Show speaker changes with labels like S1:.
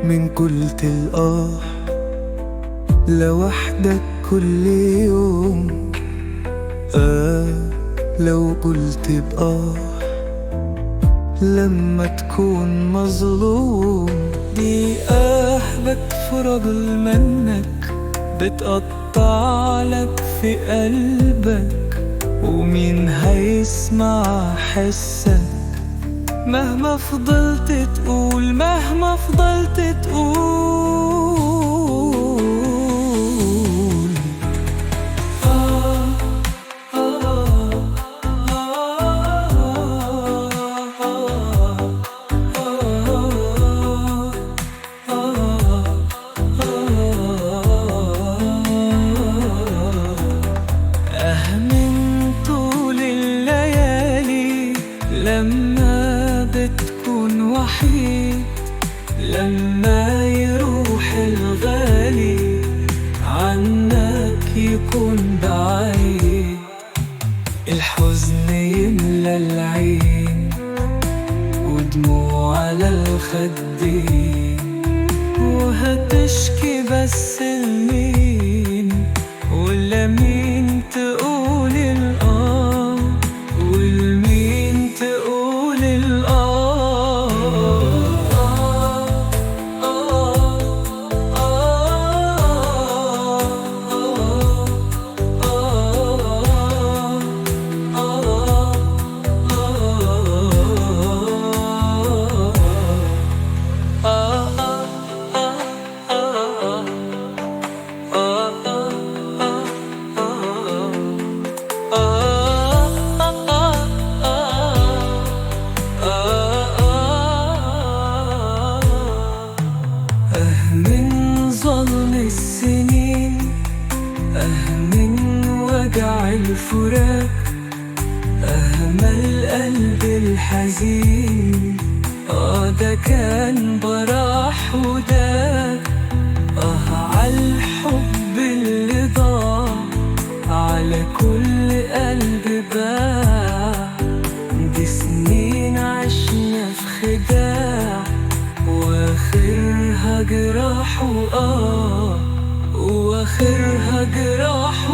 S1: من قلت الآه لوحدك كل يوم. لو قلت بآه لما تكون مظلوم. دي بتفرج منك بتقطع لك في قلبك، ومين هيسمع حسك مهما فضلت تقول، مهما فضلت تقول. من طول الليالي لما بتكون وحيد، لما يروح الغالي عنك يكون بعيد، الحزن يملى العين ودموع على الخدين، وهتشكي بس لمين ولا مين تقول الآه، والمين تقول الآه. من ظلم السنين، من وجع الفراق، ما القلب الحزين، ده كان براح وداك، عالحب اللي ضاع، على كل قلب باع. دي سنين عشنا في خداع، واخرها جراح واخرها جراح